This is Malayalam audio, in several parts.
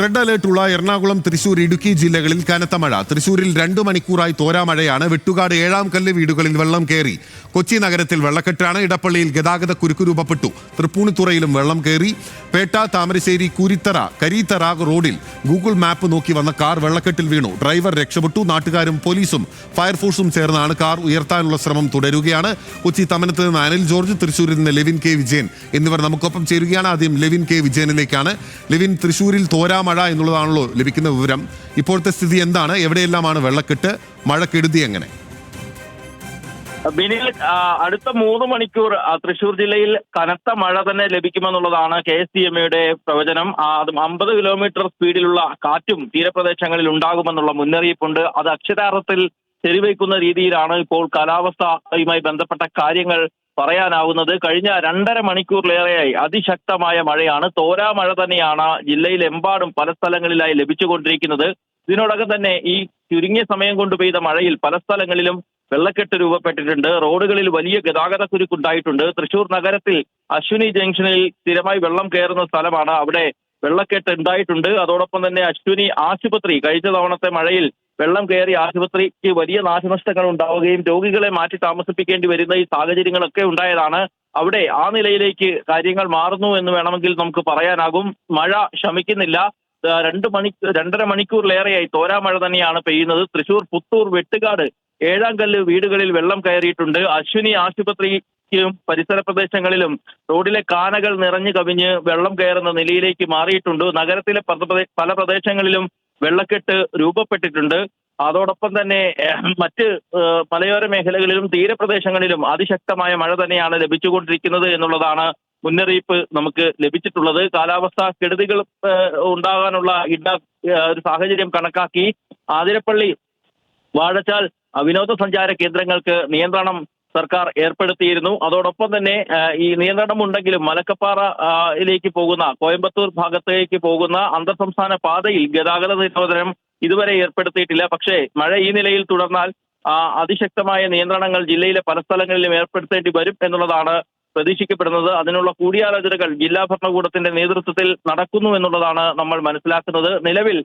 റെഡ് അലേർട്ടുള്ള എറണാകുളം, തൃശൂർ, ഇടുക്കി ജില്ലകളിൽ കനത്ത മഴ. തൃശൂരിൽ 2 മണിക്കൂറായി തോരാമഴയാണ്. വെട്ടുകാട് ഏഴാംകല്ല് വീടുകളിൽ വെള്ളം കയറി. കൊച്ചി നഗരത്തിൽ വെള്ളക്കെട്ടാണ്. ഇടപ്പള്ളിയിൽ ഗതാഗത കുരുക്ക് രൂപപ്പെട്ടു. തൃപ്പൂണിത്തുറയിലും വെള്ളം കയറി. പേട്ട, താമരശ്ശേരി, കരീത്തറ റോഡിൽ ഗൂഗിൾ മാപ്പ് നോക്കി വന്ന കാർ വെള്ളക്കെട്ടിൽ വീണു. ഡ്രൈവർ രക്ഷപ്പെട്ടു. നാട്ടുകാരും പോലീസും ഫയർഫോഴ്സും ചേർന്നാണ് കാർ ഉയർത്താനുള്ള ശ്രമം തുടരുകയാണ്. കൊച്ചി തമനത്ത് നിന്ന് അനിൽ ജോർജ്, തൃശൂരിൽ നിന്ന് ലെവിൻ കെ വിജയൻ എന്നിവർ നമുക്കൊപ്പം ചേരുകയാണ്. ആദ്യം ലെവിൻ കെ വിജയനിലേക്കാണ്. ലെവിൻ, തൃശൂരിൽ മഴ എന്നുള്ളതാണല്ലോ ലഭിക്കുന്ന വിവരം. ഇപ്പോഴത്തെ സ്ഥിതി എന്താണ്? എവിടെയെല്ലാമാണ് വെള്ളക്കെട്ട്? മഴ കെടുതി എങ്ങനെ? ബിനിൽ, അടുത്ത 3 മണിക്കൂർ തൃശൂർ ജില്ലയിൽ കനത്ത മഴ തന്നെ ലഭിക്കുമെന്നുള്ളതാണ് KSDMA പ്രവചനം. 50 കിലോമീറ്റർ സ്പീഡിലുള്ള കാറ്റും തീരപ്രദേശങ്ങളിൽ ഉണ്ടാകുമെന്നുള്ള മുന്നറിയിപ്പുണ്ട്. അത് അക്ഷരാർത്ഥത്തിൽ ശരിവയ്ക്കുന്ന രീതിയിലാണ് ഇപ്പോൾ കാലാവസ്ഥയുമായി ബന്ധപ്പെട്ട കാര്യങ്ങൾ പറയാനാവുന്നത്. കഴിഞ്ഞ 2.5 മണിക്കൂറിലേറെയായി അതിശക്തമായ മഴയാണ്. തോരാ മഴ തന്നെയാണ് ജില്ലയിലെമ്പാടും പല സ്ഥലങ്ങളിലായി ലഭിച്ചുകൊണ്ടിരിക്കുന്നത്. ഇതിനോടകം തന്നെ ഈ ചുരുങ്ങിയ സമയം കൊണ്ട് പെയ്ത മഴയിൽ പല സ്ഥലങ്ങളിലും വെള്ളക്കെട്ട് രൂപപ്പെട്ടിട്ടുണ്ട്. റോഡുകളിൽ വലിയ ഗതാഗത കുരുക്കുണ്ടായിട്ടുണ്ട്. തൃശൂർ നഗരത്തിൽ അശ്വിനി ജംഗ്ഷനിൽ സ്ഥിരമായി വെള്ളം കയറുന്ന സ്ഥലമാണ്. അവിടെ വെള്ളക്കെട്ട് ഉണ്ടായിട്ടുണ്ട്. അതോടൊപ്പം തന്നെ അശ്വിനി ആശുപത്രി കഴിഞ്ഞ തവണത്തെ മഴയിൽ വെള്ളം കയറി ആശുപത്രിക്ക് വലിയ നാശനഷ്ടങ്ങൾ ഉണ്ടാവുകയും രോഗികളെ മാറ്റി താമസിപ്പിക്കേണ്ടി വരുന്ന ഈ സാഹചര്യങ്ങളൊക്കെ ഉണ്ടായതാണ്. അവിടെ ആ നിലയിലേക്ക് കാര്യങ്ങൾ മാറുന്നു എന്ന് വേണമെങ്കിൽ നമുക്ക് പറയാനാകും. മഴ ശമിക്കുന്നില്ല. 2.5 മണിക്കൂറിലേറെയായി തോരാ മഴ തന്നെയാണ് പെയ്യുന്നത്. തൃശൂർ പുത്തൂർ വെട്ടുകാട് ഏഴാംകല്ല് വീടുകളിൽ വെള്ളം കയറിയിട്ടുണ്ട്. അശ്വിനി ആശുപത്രിക്കും പരിസര പ്രദേശങ്ങളിലും റോഡിലെ കാനകൾ നിറഞ്ഞു കവിഞ്ഞ് വെള്ളം കയറുന്ന നിലയിലേക്ക് മാറിയിട്ടുണ്ട്. നഗരത്തിലെ പല പ്രദേശങ്ങളിലും വെള്ളക്കെട്ട് രൂപപ്പെട്ടിട്ടുണ്ട്. അതോടൊപ്പം തന്നെ മറ്റ് മലയോര മേഖലകളിലും തീരപ്രദേശങ്ങളിലും അതിശക്തമായ മഴ തന്നെയാണ് ലഭിച്ചുകൊണ്ടിരിക്കുന്നത് എന്നുള്ളതാണ് മുന്നറിയിപ്പ് നമുക്ക് ലഭിച്ചിട്ടുള്ളത്. കാലാവസ്ഥാ കെടുതികൾ ഉണ്ടാകാനുള്ള ഒരു സാഹചര്യം കണക്കാക്കി ആതിരപ്പള്ളി, വാഴച്ചാൽ വിനോദസഞ്ചാര കേന്ദ്രങ്ങൾക്ക് നിയന്ത്രണം സർക്കാർ ഏർപ്പെടുത്തിയിരുന്നു. അതോടൊപ്പം തന്നെ ഈ നിയന്ത്രണം ഉണ്ടെങ്കിലും മലക്കപ്പാറയിലേക്ക് പോകുന്ന, കോയമ്പത്തൂർ ഭാഗത്തേക്ക് പോകുന്ന അന്തർ സംസ്ഥാന പാതയിൽ ഗതാഗത നിരോധനം ഇതുവരെ ഏർപ്പെടുത്തിയിട്ടില്ല. പക്ഷേ മഴ ഈ നിലയിൽ തുടർന്നാൽ അതിശക്തമായ നിയന്ത്രണങ്ങൾ ജില്ലയിലെ പല സ്ഥലങ്ങളിലും ഏർപ്പെടുത്തേണ്ടി വരും എന്നുള്ളതാണ് പ്രതീക്ഷിക്കപ്പെടുന്നത്. അതിനുള്ള കൂടിയാലോചനകൾ ജില്ലാ ഭരണകൂടത്തിന്റെ നേതൃത്വത്തിൽ നടക്കുന്നു എന്നുള്ളതാണ് നമ്മൾ മനസ്സിലാക്കുന്നത്. നിലവിൽ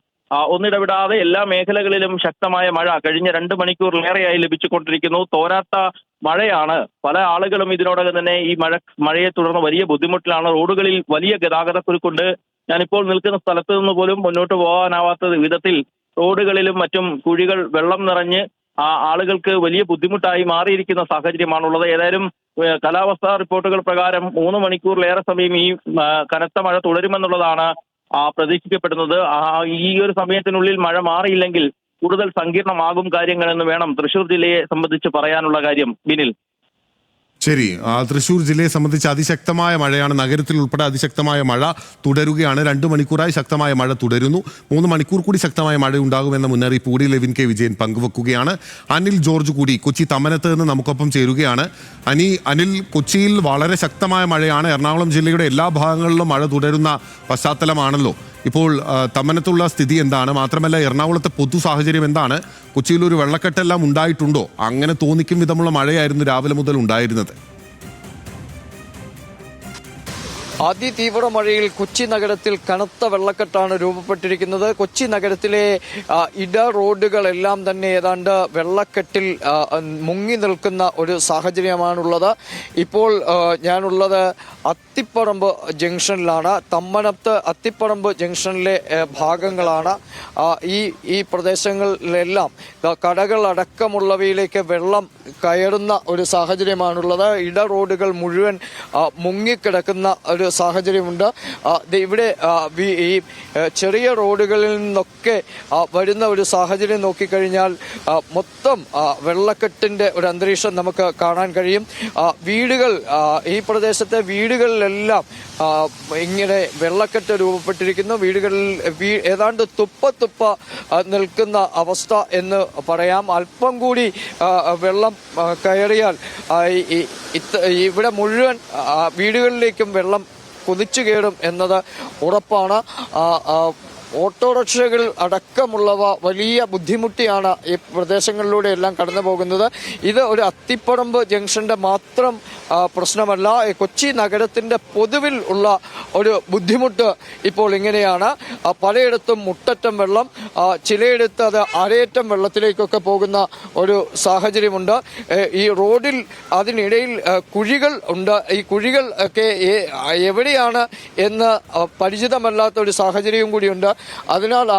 ഒന്നിടവിടാതെ എല്ലാ മേഖലകളിലും ശക്തമായ മഴ കഴിഞ്ഞ 2 മണിക്കൂറിലേറെയായി ലഭിച്ചുകൊണ്ടിരിക്കുന്നു. തോരാത്ത മഴയാണ്. പല ആളുകളും ഇതിനോടകം തന്നെ ഈ മഴയെ തുടർന്ന് വലിയ ബുദ്ധിമുട്ടിലാണ്. റോഡുകളിൽ വലിയ ഗതാഗത കുരുക്കുണ്ട്. ഞാനിപ്പോൾ നിൽക്കുന്ന സ്ഥലത്ത് നിന്ന് പോലും മുന്നോട്ട് പോകാനാവാത്ത വിധത്തിൽ റോഡുകളിലും മറ്റും കുഴികൾ വെള്ളം നിറഞ്ഞ് ആളുകൾക്ക് വലിയ ബുദ്ധിമുട്ടായി മാറിയിരിക്കുന്ന സാഹചര്യമാണുള്ളത്. ഏതായാലും കാലാവസ്ഥാ റിപ്പോർട്ടുകൾ പ്രകാരം 3 മണിക്കൂറിലേറെ സമയം ഈ കനത്ത മഴ തുടരുമെന്നുള്ളതാണ് പ്രതീക്ഷിക്കപ്പെടുന്നത്. ഈ ഒരു സമയത്തിനുള്ളിൽ മഴ മാറിയില്ലെങ്കിൽ കൂടുതൽ സങ്കീർണമാകും കാര്യങ്ങളെന്ന് വേണം തൃശൂർ ജില്ലയെ സംബന്ധിച്ച് പറയാനുള്ള കാര്യം. ബിനിൽ, ശരി. തൃശൂർ ജില്ലയെ സംബന്ധിച്ച് അതിശക്തമായ മഴയാണ്. നഗരത്തിൽ ഉൾപ്പെടെ അതിശക്തമായ മഴ തുടരുകയാണ്. 2 മണിക്കൂറായി ശക്തമായ മഴ തുടരുന്നു. 3 മണിക്കൂർ കൂടി ശക്തമായ മഴ ഉണ്ടാകുമെന്ന മുന്നറിയിപ്പ് കൂടി ലെവിൻ കെ വിജയൻ പങ്കുവെക്കുകയാണ്. അനിൽ ജോർജ് കൂടി കൊച്ചി തമനത്ത് നിന്ന് നമുക്കൊപ്പം ചേരുകയാണ്. അനിൽ, കൊച്ചിയിൽ വളരെ ശക്തമായ മഴയാണ്. എറണാകുളം ജില്ലയുടെ എല്ലാ ഭാഗങ്ങളിലും മഴ തുടരുന്ന പശ്ചാത്തലമാണല്ലോ. ഇപ്പോൾ തമനത്തുള്ള സ്ഥിതി എന്താണ്? മാത്രമല്ല എറണാകുളത്തെ പൊതു സാഹചര്യം എന്താണ്? കൊച്ചിയിൽ ഒരു വെള്ളക്കെട്ടെല്ലാം ഉണ്ടായിട്ടുണ്ടോ? അങ്ങനെ തോന്നിക്കും വിധമുള്ള മഴയായിരുന്നു രാവിലെ മുതൽ ഉണ്ടായിരുന്നത്. അതിതീവ്ര മഴയിൽ കൊച്ചി നഗരത്തിൽ കനത്ത വെള്ളക്കെട്ടാണ് രൂപപ്പെട്ടിരിക്കുന്നത്. കൊച്ചി നഗരത്തിലെ റോഡുകളെല്ലാം തന്നെ ഏതാണ്ട് വെള്ളക്കെട്ടിൽ മുങ്ങി നിൽക്കുന്ന ഒരു സാഹചര്യമാണുള്ളത്. ഇപ്പോൾ ഞാനുള്ളത് അത്തിപ്പറമ്പ് ജംഗ്ഷനിലാണ്. തമ്മനത്ത് അത്തിപ്പറമ്പ് ജംഗ്ഷനിലെ ഭാഗങ്ങളാണ്. ഈ പ്രദേശങ്ങളിലെല്ലാം കടകൾ അടക്കമുള്ളവയിലേക്ക് വെള്ളം കയറുന്ന ഒരു സാഹചര്യമാണുള്ളത്. റോഡുകൾ മുഴുവൻ മുങ്ങിക്കിടക്കുന്ന ഒരു സാഹചര്യമുണ്ട്. ഇവിടെ ഈ ചെറിയ റോഡുകളിൽ നിന്നൊക്കെ വരുന്ന ഒരു സാഹചര്യം നോക്കിക്കഴിഞ്ഞാൽ മൊത്തം വെള്ളക്കെട്ടിന്റെ ഒരു അന്തരീക്ഷം നമുക്ക് കാണാൻ കഴിയും. ഈ പ്രദേശത്തെ വീടുകളിലെല്ലാം ഇങ്ങനെ വെള്ളക്കെട്ട് രൂപപ്പെട്ടിരിക്കുന്നു. വീടുകളിൽ ഏതാണ്ട് തുപ്പ നിൽക്കുന്ന അവസ്ഥ എന്ന് പറയാം. അല്പം കൂടി വെള്ളം കയറിയാൽ ഇവിടെ മുഴുവൻ വീടുകളിലേക്കും വെള്ളം കുതിച്ചു കയറും എന്നത് ഉറപ്പാണ്. ഓട്ടോറിക്ഷകൾ അടക്കമുള്ളവ വലിയ ബുദ്ധിമുട്ടിയാണ് ഈ പ്രദേശങ്ങളിലൂടെ എല്ലാം കടന്നു പോകുന്നത്. ഇത് ഒരു അത്തിപ്പറമ്പ് ജംഗ്ഷന്റെ മാത്രം പ്രശ്നമല്ല, കൊച്ചി നഗരത്തിന്റെ പൊതുവിൽ ഉള്ള ഒരു ബുദ്ധിമുട്ട് ഇപ്പോൾ ഇങ്ങനെയാണ്. പലയിടത്തും മുട്ടറ്റം വെള്ളം, ചിലയിടത്ത് അത് അരയറ്റം വെള്ളത്തിലേക്കൊക്കെ പോകുന്ന ഒരു സാഹചര്യമുണ്ട്. ഈ റോഡിൽ അതിനിടയിൽ കുഴികൾ ഉണ്ട്. ഈ കുഴികൾ ഒക്കെ എവിടെയാണ് എന്ന് പരിചിതമല്ലാത്ത ഒരു സാഹചര്യവും കൂടിയുണ്ട്. അതിനാൽ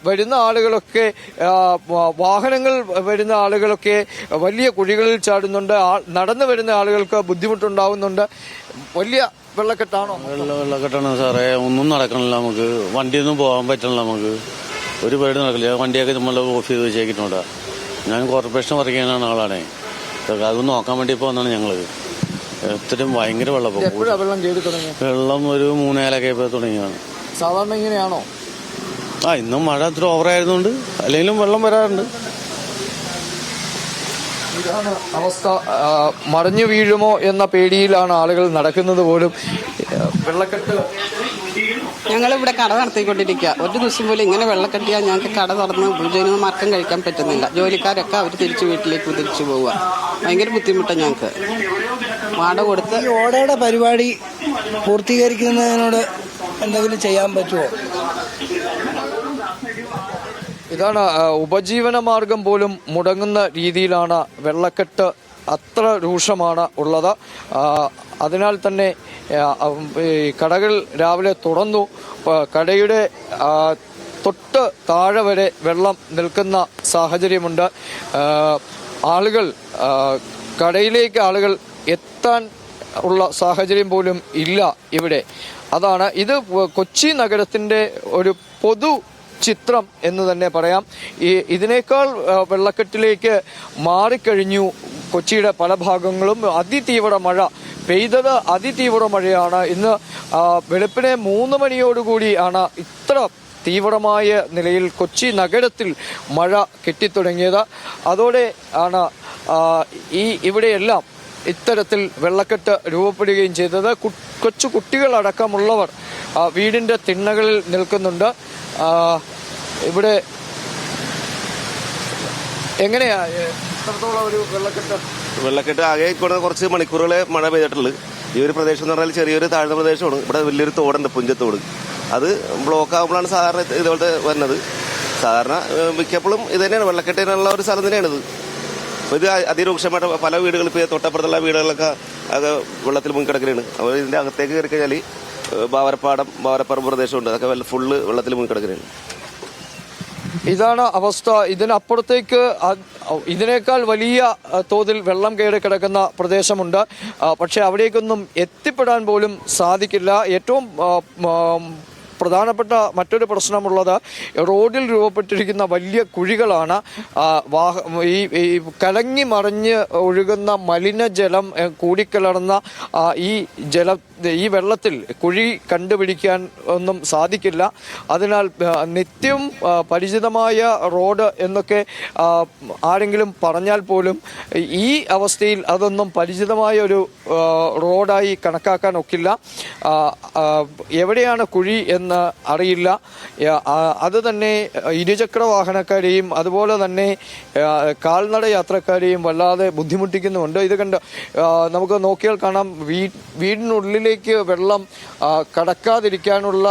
വരുന്ന ആളുകളൊക്കെ വാഹനങ്ങൾ വരുന്ന ആളുകളൊക്കെ വലിയ കുഴികളിൽ ചാടുന്നുണ്ട്. നടന്നു വരുന്ന ആളുകൾക്ക് ബുദ്ധിമുട്ടുണ്ടാവുന്നുണ്ട്. വലിയ വെള്ളക്കെട്ടാണോ? വെള്ളക്കെട്ടാണ് സാറേ. ഒന്നും നടക്കണില്ല, നമുക്ക് വണ്ടിയൊന്നും പോകാൻ പറ്റണില്ല, നമുക്ക് ഒരു പേടി നടക്കില്ല. വണ്ടിയൊക്കെ നമ്മൾ ഓഫ് ചെയ്ത് വെച്ചേക്കിട്ടുണ്ട്. ഞാൻ കോർപ്പറേഷൻ വർക്ക് ചെയ്യുന്ന ആളാണേ. അതൊന്ന് നോക്കാൻ വേണ്ടി ഇപ്പോൾ വന്നാണ് ഞങ്ങൾ. എത്രയും ഭയങ്കര വെള്ളം ഒരു 3-4 ഇപ്പോൾ തുടങ്ങിയാണ്. സാധാരണ ഇങ്ങനെയാണോ? ഇന്നും മഴ അത്ര ഓവറായതുകൊണ്ട് അല്ലെങ്കിലും വെള്ളം വരാറുണ്ട്. ഇതാണ് അവസ്ഥ. മറിഞ്ഞു വീഴുമോ എന്ന പേടിയിലാണ് ആളുകൾ നടക്കുന്നത് പോലും. വെള്ളക്കെട്ട് ഞങ്ങളിവിടെ കട നടത്തിക്കൊണ്ടിരിക്കുക. ഒരു ദിവസം പോലും ഇങ്ങനെ വെള്ളക്കെട്ടിയാൽ ഞങ്ങൾക്ക് കട തുറന്ന് ഭോജനമാർക്കം കഴിക്കാൻ പറ്റുന്നില്ല. ജോലിക്കാരൊക്കെ അവർ തിരിച്ച് വീട്ടിലേക്ക് തിരിച്ചു പോവുക. ഭയങ്കര ബുദ്ധിമുട്ടാണ് ഞങ്ങൾക്ക്. വാടക കൊടുത്ത് ഈ ഓടയുടെ പരിപാടി പൂർത്തീകരിക്കുന്നതിനോട് എന്തെങ്കിലും ചെയ്യാൻ പറ്റുമോ? ഇതാണ് ഉപജീവന മാർഗം പോലും മുടങ്ങുന്ന രീതിയിലാണ് വെള്ളക്കെട്ട്. അത്ര രൂക്ഷമാണ് ഉള്ളത്. അതിനാൽ തന്നെ കടകൾ രാവിലെ തുറന്നു. കടയുടെ തൊട്ട് താഴെ വരെ വെള്ളം നിൽക്കുന്ന സാഹചര്യമുണ്ട്. കടയിലേക്ക് ആളുകൾ എത്താൻ ഉള്ള സാഹചര്യം പോലും ഇല്ല ഇവിടെ. അതാണ് ഇത് കൊച്ചി നഗരത്തിന്റെ ഒരു പൊതു ചിത്രം എന്ന് തന്നെ പറയാം. ഇതിനേക്കാൾ വെള്ളക്കെട്ടിലേക്ക് മാറിക്കഴിഞ്ഞു കൊച്ചിയുടെ പല ഭാഗങ്ങളും. അതിതീവ്ര മഴ പെയ്തത്, അതിതീവ്ര മഴയാണ്. ഇന്ന് വെളുപ്പിനെ 3 മണിയോടുകൂടി ആണ് ഇത്ര തീവ്രമായ നിലയിൽ കൊച്ചി നഗരത്തിൽ മഴ കെട്ടിത്തുടങ്ങിയത്. അതോടെ ആണ് ഇവിടെയെല്ലാം ഇത്തരത്തിൽ വെള്ളക്കെട്ട് രൂപപ്പെടുകയും ചെയ്തത്. കൊച്ചു കുട്ടികളടക്കമുള്ളവർ വീടിന്റെ തിണ്ണകളിൽ നിൽക്കുന്നുണ്ട്. ഇവിടെ എങ്ങനെയാ ഇത്രത്തോളം ഒരു വെള്ളക്കെട്ട് ആകെ കുറച്ച് മണിക്കൂറുകളെ മഴ പെയ്തിട്ടുള്ളൂ. ഈ ഒരു പ്രദേശം എന്ന് പറഞ്ഞാൽ ചെറിയൊരു താഴ്ന്ന പ്രദേശമാണ്. ഇവിടെ വലിയൊരു തോടുണ്ട്, പുഞ്ചത്തോട്. അത് ബ്ലോക്ക് ആകുമ്പോഴാണ് സാധാരണ ഇതുപോലത്തെ വരുന്നത്. സാധാരണ മിക്കപ്പോഴും ഇത് തന്നെയാണ്, വെള്ളക്കെട്ടിനുള്ള ഒരു സ്ഥലം തന്നെയാണിത്. അപ്പോൾ ഇത് അതിരൂക്ഷമായിട്ട് പല വീടുകൾ, ഇപ്പോൾ തൊട്ടപ്പുറത്തുള്ള വീടുകളിലൊക്കെ അത് വെള്ളത്തിൽ മുങ്ങിക്കിടക്കുകയാണ്. അപ്പോൾ ഇതിൻ്റെ അകത്തേക്ക് കയറി കഴിഞ്ഞാൽ ബാവരപ്പറമ്പ് പ്രദേശമുണ്ട്, അതൊക്കെ ഫുള്ള് വെള്ളത്തിൽ മുങ്ങിക്കിടക്കുകയാണ്. ഇതാണ് അവസ്ഥ. ഇതിനപ്പുറത്തേക്ക് ഇതിനേക്കാൾ വലിയ തോതിൽ വെള്ളം കയറി കിടക്കുന്ന പ്രദേശമുണ്ട്. പക്ഷെ അവിടേക്കൊന്നും എത്തിപ്പെടാൻ പോലും സാധിക്കില്ല. ഏറ്റവും പ്രധാനപ്പെട്ട മറ്റൊരു പ്രശ്നമുള്ളത് റോഡിൽ രൂപപ്പെട്ടിരിക്കുന്ന വലിയ കുഴികളാണ്. ഈ കലങ്ങി മറിഞ്ഞ് ഒഴുകുന്ന മലിനജലം കൂടിക്കലർന്ന ഈ വെള്ളത്തിൽ കുഴി കണ്ടുപിടിക്കാൻ ഒന്നും സാധിക്കില്ല. അതിനാൽ നിത്യം പരിചിതമായ റോഡ് എന്നൊക്കെ ആരെങ്കിലും പറഞ്ഞാൽ പോലും ഈ അവസ്ഥയിൽ അതൊന്നും പരിചിതമായ ഒരു റോഡായി കണക്കാക്കാൻ ഒക്കില്ല. എവിടെയാണ് കുഴി എന്ന് അറിയില്ല. അത് തന്നെ ഇരുചക്ര വാഹനക്കാരെയും അതുപോലെ തന്നെ കാൽനട യാത്രക്കാരെയും വല്ലാതെ ബുദ്ധിമുട്ടിക്കുന്നുമുണ്ട്. ഇത് കണ്ട് നമുക്ക് നോക്കിയാൽ കാണാം, വീടിനുള്ളിലേക്ക് വെള്ളം കടക്കാതിരിക്കാനുള്ള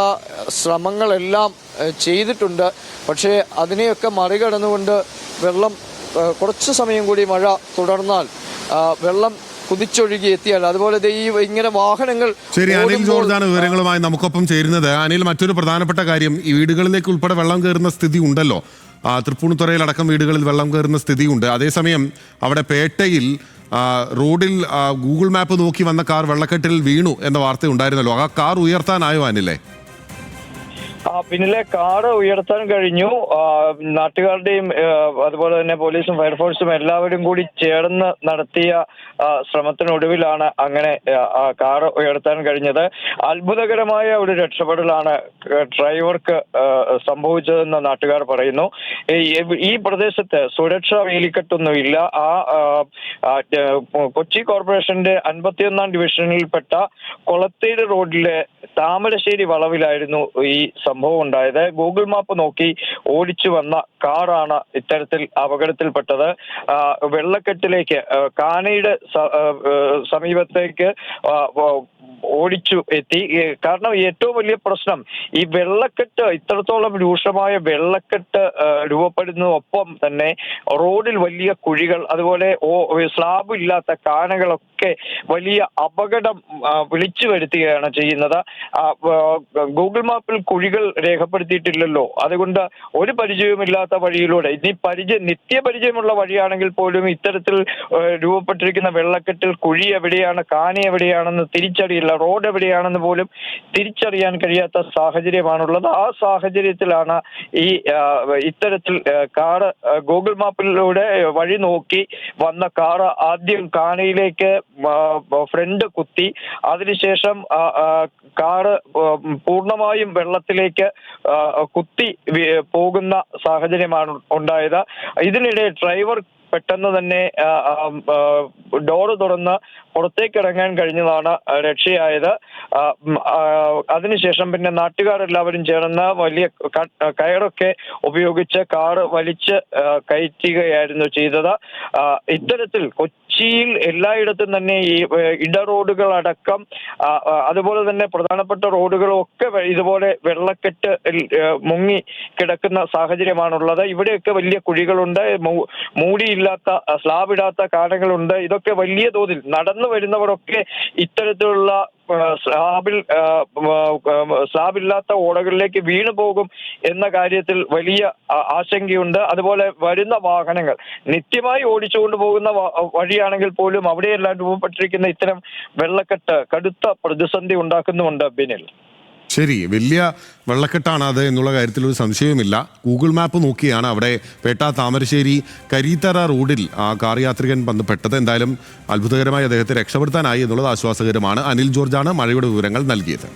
ശ്രമങ്ങളെല്ലാം ചെയ്തിട്ടുണ്ട്. പക്ഷേ അതിനെയൊക്കെ മറികടന്നുകൊണ്ട് വെള്ളം കുറച്ച് സമയം കൂടി മഴ തുടർന്നാൽ വെള്ളം കുതിച്ചൊഴുകി എത്തിയാൽ അതുപോലെ ഇങ്ങനെ വാഹനങ്ങൾ. ശരി, അനിൽ ജോർജാണ് വിവരങ്ങളുമായി നമുക്കൊപ്പം ചേരുന്നത്. അനിൽ, മറ്റൊരു പ്രധാനപ്പെട്ട കാര്യം, ഈ വീടുകളിലേക്ക് ഉൾപ്പെടെ വെള്ളം കയറുന്ന സ്ഥിതി ഉണ്ടല്ലോ. തൃപ്പൂണിത്തുറയിലടക്കം വീടുകളിൽ വെള്ളം കയറുന്ന സ്ഥിതിയുണ്ട്. അതേസമയം അവിടെ പേട്ടയിൽ റോഡിൽ ഗൂഗിൾ മാപ്പ് നോക്കി വന്ന കാർ വെള്ളക്കെട്ടിൽ വീണു എന്ന വാർത്ത ഉണ്ടായിരുന്നല്ലോ. ആ കാർ ഉയർത്താനായോ അനിലേ? പിന്നിലെ കാറ് ഉയർത്താൻ കഴിഞ്ഞു. നാട്ടുകാരുടെയും അതുപോലെ തന്നെ പോലീസും ഫയർഫോഴ്സും എല്ലാവരും കൂടി ചേർന്ന് നടത്തിയ ശ്രമത്തിനൊടുവിലാണ് അങ്ങനെ കാറ് ഉയർത്താൻ കഴിഞ്ഞത്. അത്ഭുതകരമായ ഒരു രക്ഷപ്പെടലാണ് ഡ്രൈവർക്ക് സംഭവിച്ചതെന്ന് നാട്ടുകാർ പറയുന്നു. ഈ പ്രദേശത്ത് സുരക്ഷാ വേലിക്കെട്ടൊന്നുമില്ല. കൊച്ചി കോർപ്പറേഷന്റെ 51ാം ഡിവിഷനിൽപ്പെട്ട കൊളത്തേരി റോഡിലെ താമരശ്ശേരി വളവിലായിരുന്നു ഈ സംഭവം ഉണ്ടായത്. ഗൂഗിൾ മാപ്പ് നോക്കി ഓടിച്ചു വന്ന കാറാണ് ഇത്തരത്തിൽ അപകടത്തിൽപ്പെട്ടത്. വെള്ളക്കെട്ടിലേക്ക് കാനയുടെ സമീപത്തേക്ക് ഓടിച്ചു എത്തി. കാരണം ഏറ്റവും വലിയ പ്രശ്നം ഈ വെള്ളക്കെട്ട്, ഇത്രത്തോളം രൂക്ഷമായ വെള്ളക്കെട്ട് രൂപപ്പെടുന്നതൊപ്പം തന്നെ റോഡിൽ വലിയ കുഴികൾ, അതുപോലെ സ്ലാബ് ഇല്ലാത്ത കാനകളൊക്കെ വലിയ അപകടം വിളിച്ചു വരുത്തുകയാണ് ചെയ്യുന്നത്. ഗൂഗിൾ മാപ്പിൽ കുഴികൾ രേഖപ്പെടുത്തിയിട്ടില്ലല്ലോ, അതുകൊണ്ട് ഒരു പരിചയവുമില്ലാത്ത വഴിയിലൂടെ, ഇനി നിത്യപരിചയമുള്ള വഴിയാണെങ്കിൽ പോലും ഇത്തരത്തിൽ രൂപപ്പെട്ടിരിക്കുന്ന വെള്ളക്കെട്ടിൽ കുഴി എവിടെയാണ്, കാന എവിടെയാണെന്ന് തിരിച്ചറിയില്ല, റോഡ് എവിടെയാണെന്ന് പോലും തിരിച്ചറിയാൻ കഴിയാത്ത സാഹചര്യമാണുള്ളത്. ആ സാഹചര്യത്തിലാണ് ഈ ഇത്തരത്തിൽ കാറ് ഗൂഗിൾ മാപ്പിലൂടെ വഴി നോക്കി വന്ന കാറ് ആദ്യം കാനയിലേക്ക് ഫ്രണ്ട് കുത്തി, അതിനുശേഷം കാറ് പൂർണ്ണമായും വെള്ളത്തിലേക്ക് കുത്തി പോകുന്ന സാഹചര്യമാണ് ഉണ്ടായത്. ഇതിനിടെ ഡ്രൈവർ പെട്ടെന്ന് തന്നെ ഡോറ് തുറന്ന് പുറത്തേക്ക് ഇറങ്ങാൻ കഴിഞ്ഞതാണ് രക്ഷയായത്. അതിനുശേഷം പിന്നെ നാട്ടുകാരെല്ലാവരും ചേർന്ന് വലിയ കയറൊക്കെ ഉപയോഗിച്ച് കാറ് വലിച്ച് കയറ്റുകയായിരുന്നു ചെയ്തത്. ഇത്തരത്തിൽ കൊച്ചിയിൽ എല്ലായിടത്തും തന്നെ ഈ ഇടറോഡുകളടക്കം അതുപോലെ തന്നെ പ്രധാനപ്പെട്ട റോഡുകളും ഒക്കെ ഇതുപോലെ വെള്ളക്കെട്ട് മുങ്ങി കിടക്കുന്ന സാഹചര്യമാണുള്ളത്. ഇവിടെയൊക്കെ വലിയ കുഴികളുണ്ട്, മൂടിയില്ലാത്ത സ്ലാബിടാത്ത കാനകളുണ്ട്. ഇതൊക്കെ വലിയ തോതിൽ നടന്നു വരുന്നവരൊക്കെ ഇത്തരത്തിലുള്ള സ്ലാബില്ലാത്ത ഓടകളിലേക്ക് വീണു പോകും എന്ന കാര്യത്തിൽ വലിയ ആശങ്കയുണ്ട്. അതുപോലെ വരുന്ന വാഹനങ്ങൾ നിത്യമായി ഓടിച്ചുകൊണ്ട് പോകുന്ന വഴിയാണെങ്കിൽ പോലും അവിടെയെല്ലാം രൂപപ്പെട്ടിരിക്കുന്ന ഇത്തരം വെള്ളക്കെട്ട് കടുത്ത പ്രതിസന്ധി ഉണ്ടാക്കുന്നുമുണ്ട്. ബിനിൽ, ശരി, വലിയ വെള്ളക്കെട്ടാണ് അത് എന്നുള്ള കാര്യത്തിൽ ഒരു സംശയവുമില്ല. ഗൂഗിൾ മാപ്പ് നോക്കിയാണ് അവിടെ പേട്ട താമരശ്ശേരി കരീത്തറ റോഡിൽ ആ കാർ യാത്രികൻ ബന്ധപ്പെട്ടത്. എന്തായാലും അത്ഭുതകരമായി അദ്ദേഹത്തെ രക്ഷപ്പെടുത്താനായി എന്നുള്ളത് ആശ്വാസകരമാണ്. അനിൽ ജോർജാണ് മഴയുടെ വിവരങ്ങൾ നൽകിയത്.